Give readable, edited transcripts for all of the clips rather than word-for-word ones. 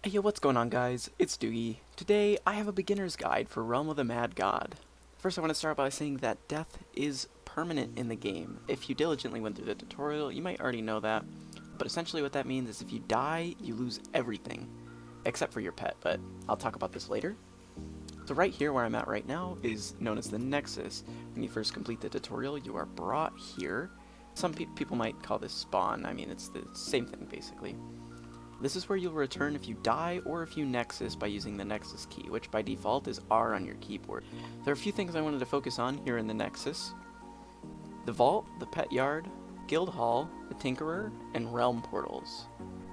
Hey yo, what's going on guys? It's Doogie. Today I have a beginner's guide for Realm of the Mad God. First I want to start by saying that death is permanent in the game. If you diligently went through the tutorial, you might already know that, but essentially what that means is if you die, you lose everything, except for your pet, but I'll talk about this later. So right here where I'm at right now is known as the Nexus. When you first complete the tutorial, you are brought here. Some people might call this spawn. I mean, it's the same thing basically. This is where you'll return if you die or if you Nexus by using the Nexus key, which by default is R on your keyboard. There are a few things I wanted to focus on here in the Nexus. The Vault, the Pet Yard, Guild Hall, the Tinkerer, and Realm Portals.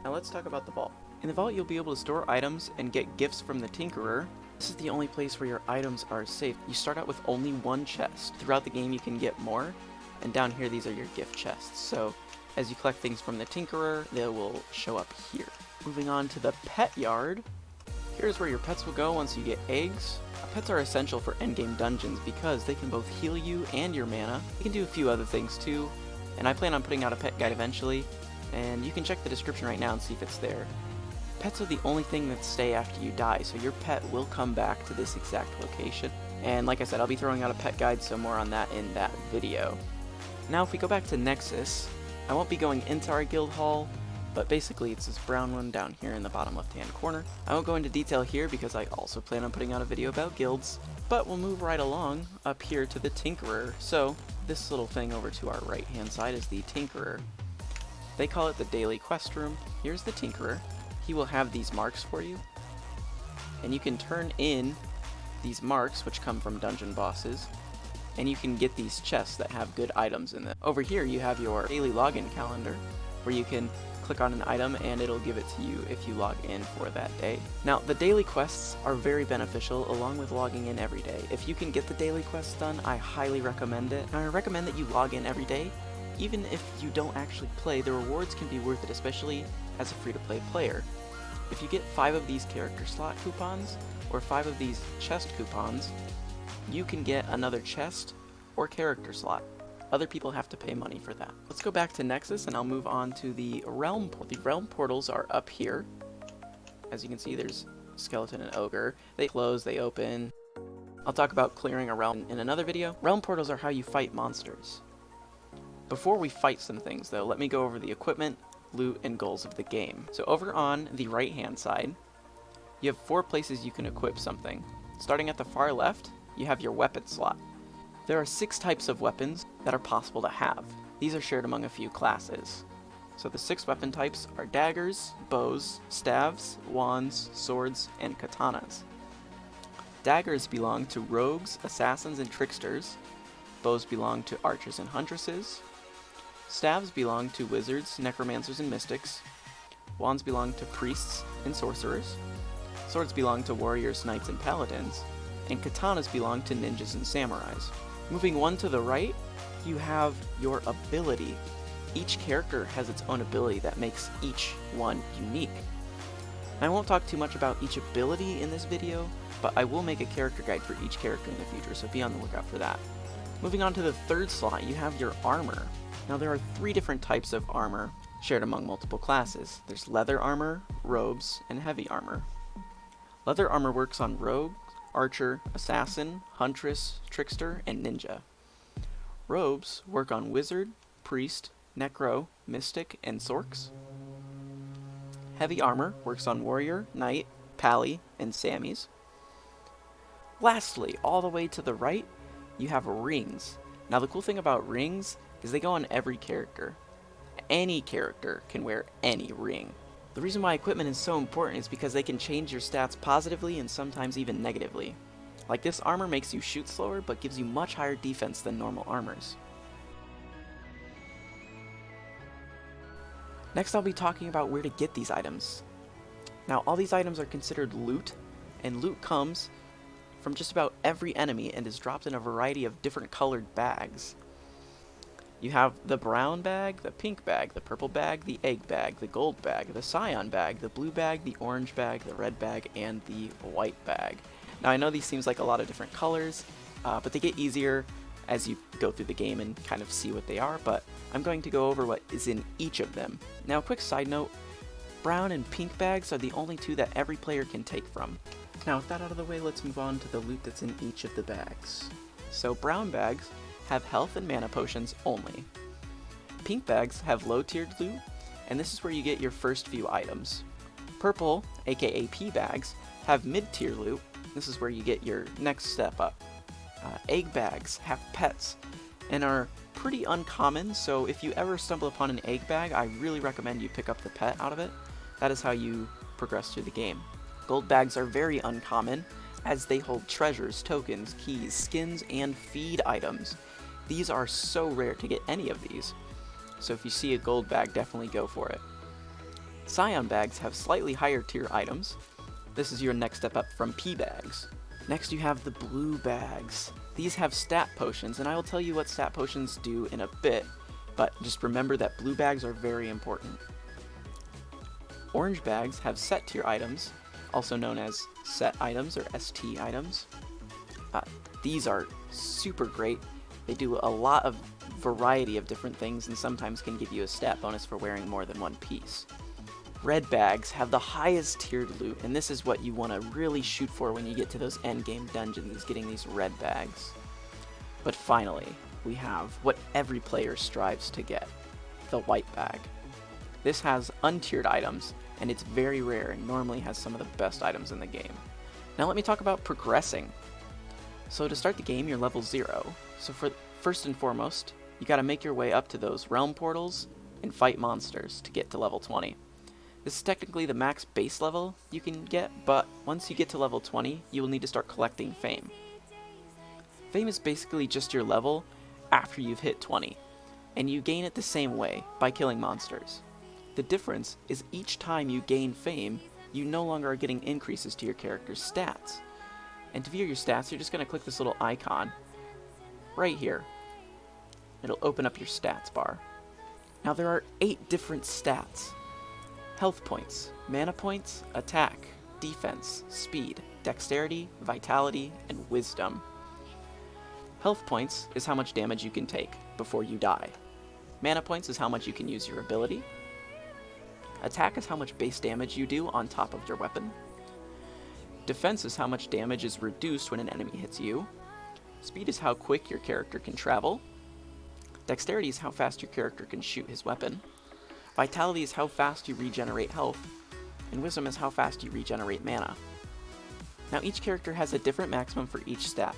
Now let's talk about the Vault. In the Vault you'll be able to store items and get gifts from the Tinkerer. This is the only place where your items are safe. You start out with only one chest. Throughout the game you can get more, and down here these are your gift chests. So as you collect things from the Tinkerer, they will show up here. Moving on to the Pet Yard, here's where your pets will go once you get eggs. Pets are essential for endgame dungeons because they can both heal you and your mana. They can do a few other things too, and I plan on putting out a pet guide eventually, and you can check the description right now and see if it's there. Pets are the only thing that stay after you die, so your pet will come back to this exact location. And like I said, I'll be throwing out a pet guide, so more on that in that video. Now if we go back to Nexus, I won't be going into our guild hall, but basically it's this brown one down here in the bottom left hand corner. I won't go into detail here because I also plan on putting out a video about guilds, but we'll move right along up here to the Tinkerer. So this little thing over to our right hand side is the Tinkerer. They call it the daily quest room. Here's the Tinkerer. He will have these marks for you, and you can turn in these marks which come from dungeon bosses, and you can get these chests that have good items in them. Over here you have your daily login calendar, where you can click on an item and it'll give it to you if you log in for that day. Now the daily quests are very beneficial along with logging in every day. If you can get the daily quests done, I highly recommend it. And I recommend that you log in every day. Even if you don't actually play, the rewards can be worth it, especially as a free-to-play player. If you get 5 of these character slot coupons, or 5 of these chest coupons, you can get another chest or character slot. Other people have to pay money for that. Let's go back to Nexus and I'll move on to the Realm Portal. The Realm Portals are up here. As you can see, there's Skeleton and Ogre. They close, they open. I'll talk about clearing a realm in another video. Realm Portals are how you fight monsters. Before we fight some things though, let me go over the equipment, loot, and goals of the game. So over on the right hand side, you have 4 places you can equip something. Starting at the far left, you have your weapon slot. There are 6 types of weapons that are possible to have. These are shared among a few classes. So the 6 weapon types are daggers, bows, staves, wands, swords, and katanas. Daggers belong to rogues, assassins, and tricksters. Bows belong to archers and huntresses. Staves belong to wizards, necromancers, and mystics. Wands belong to priests and sorcerers. Swords belong to warriors, knights, and paladins. And katanas belong to ninjas and samurais. Moving one to the right, you have your ability. Each character has its own ability that makes each one unique. I won't talk too much about each ability in this video, but I will make a character guide for each character in the future, so be on the lookout for that. Moving on to the third slot, you have your armor. Now there are 3 different types of armor shared among multiple classes. There's leather armor, robes, and heavy armor. Leather armor works on rogue, archer, assassin, huntress, trickster, and ninja. Robes work on wizard, priest, necro, mystic, and sorks. Heavy armor works on warrior, knight, pally, and sammies. Lastly, all the way to the right, you have rings. Now the cool thing about rings is they go on every character. Any character can wear any ring. The reason why equipment is so important is because they can change your stats positively and sometimes even negatively. Like this armor makes you shoot slower but gives you much higher defense than normal armors. Next I'll be talking about where to get these items. Now all these items are considered loot, and loot comes from just about every enemy and is dropped in a variety of different colored bags. You have the brown bag, the pink bag, the purple bag, the egg bag, the gold bag, the cyan bag, the blue bag, the orange bag, the red bag, and the white bag. Now I know these seems like a lot of different colors, but they get easier as you go through the game and kind of see what they are, but I'm going to go over what is in each of them. Now a quick side note, brown and pink bags are the only two that every player can take from. Now with that out of the way, let's move on to the loot that's in each of the bags. So brown bags have health and mana potions only. Pink bags have low tiered loot, and this is where you get your first few items. Purple, aka P bags, have mid tier loot. This is where you get your next step up. Egg bags have pets and are pretty uncommon, so if you ever stumble upon an egg bag, I really recommend you pick up the pet out of it. That is how you progress through the game. Gold bags are very uncommon, as they hold treasures, tokens, keys, skins, and feed items. These are so rare to get any of these, so if you see a gold bag, definitely go for it. Scion bags have slightly higher tier items. This is your next step up from P bags. Next you have the blue bags. These have stat potions, and I will tell you what stat potions do in a bit, but just remember that blue bags are very important. Orange bags have set tier items, also known as set items or ST items. These are super great. They do a lot of variety of different things and sometimes can give you a stat bonus for wearing more than one piece. Red bags have the highest tiered loot, and this is what you want to really shoot for when you get to those endgame dungeons, is getting these red bags. But finally, we have what every player strives to get, the white bag. This has untiered items, and it's very rare and normally has some of the best items in the game. Now let me talk about progressing. So to start the game, you're level 0. So first and foremost, you gotta make your way up to those realm portals and fight monsters to get to level 20. This is technically the max base level you can get, but once you get to level 20, you will need to start collecting fame. Fame is basically just your level after you've hit 20, and you gain it the same way, by killing monsters. The difference is each time you gain fame, you no longer are getting increases to your character's stats. And to view your stats, you're just going to click this little icon right here. It'll open up your stats bar. Now there are 8 different stats. Health points, mana points, attack, defense, speed, dexterity, vitality, and wisdom. Health points is how much damage you can take before you die. Mana points is how much you can use your ability. Attack is how much base damage you do on top of your weapon. Defense is how much damage is reduced when an enemy hits you. Speed is how quick your character can travel. Dexterity is how fast your character can shoot his weapon. Vitality is how fast you regenerate health, and Wisdom is how fast you regenerate mana. Now each character has a different maximum for each stat.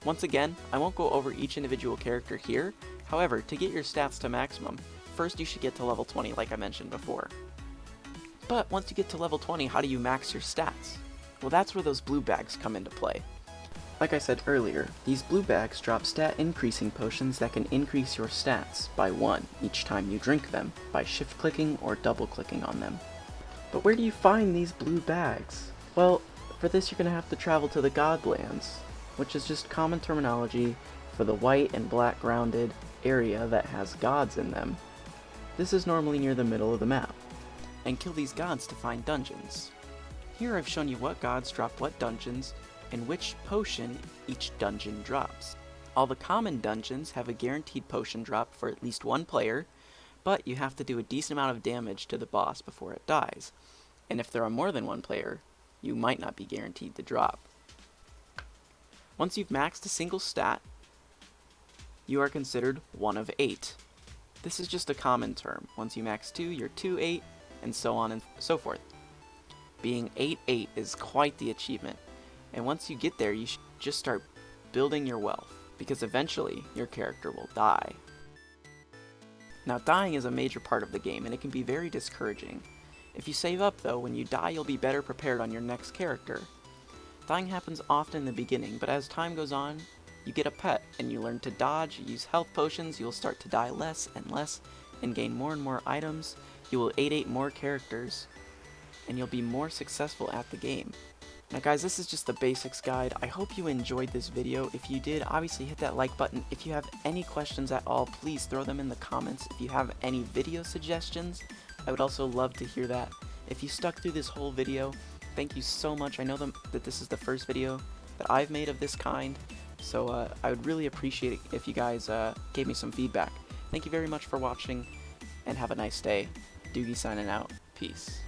Once again, I won't go over each individual character here, however, to get your stats to maximum, first you should get to level 20 like I mentioned before. But once you get to level 20, how do you max your stats? Well, that's where those blue bags come into play. Like I said earlier, these blue bags drop stat increasing potions that can increase your stats by 1 each time you drink them, by shift clicking or double clicking on them. But where do you find these blue bags? Well, for this you're going to have to travel to the Godlands, which is just common terminology for the white and black grounded area that has gods in them. This is normally near the middle of the map, and kill these gods to find dungeons. Here I've shown you what gods drop what dungeons, and which potion each dungeon drops. All the common dungeons have a guaranteed potion drop for at least one player, but you have to do a decent amount of damage to the boss before it dies. And if there are more than one player, you might not be guaranteed to drop. Once you've maxed a single stat, you are considered 1 of 8. This is just a common term. Once you max 2, you're 2/8, and so on and so forth. Being 8/8 is quite the achievement. And once you get there, you should just start building your wealth, because eventually your character will die. Now dying is a major part of the game, and it can be very discouraging. If you save up though, when you die you'll be better prepared on your next character. Dying happens often in the beginning, but as time goes on, you get a pet, and you learn to dodge, use health potions, you'll start to die less and less, and gain more and more items, you will 8/8 more characters, and you'll be more successful at the game. Now guys, this is just the basics guide. I hope you enjoyed this video. If you did, obviously hit that like button. If you have any questions at all, please throw them in the comments. If you have any video suggestions, I would also love to hear that. If you stuck through this whole video, thank you so much. I know that this is the first video that I've made of this kind, so I would really appreciate it if you guys gave me some feedback. Thank you very much for watching, and have a nice day. Doogie signing out. Peace.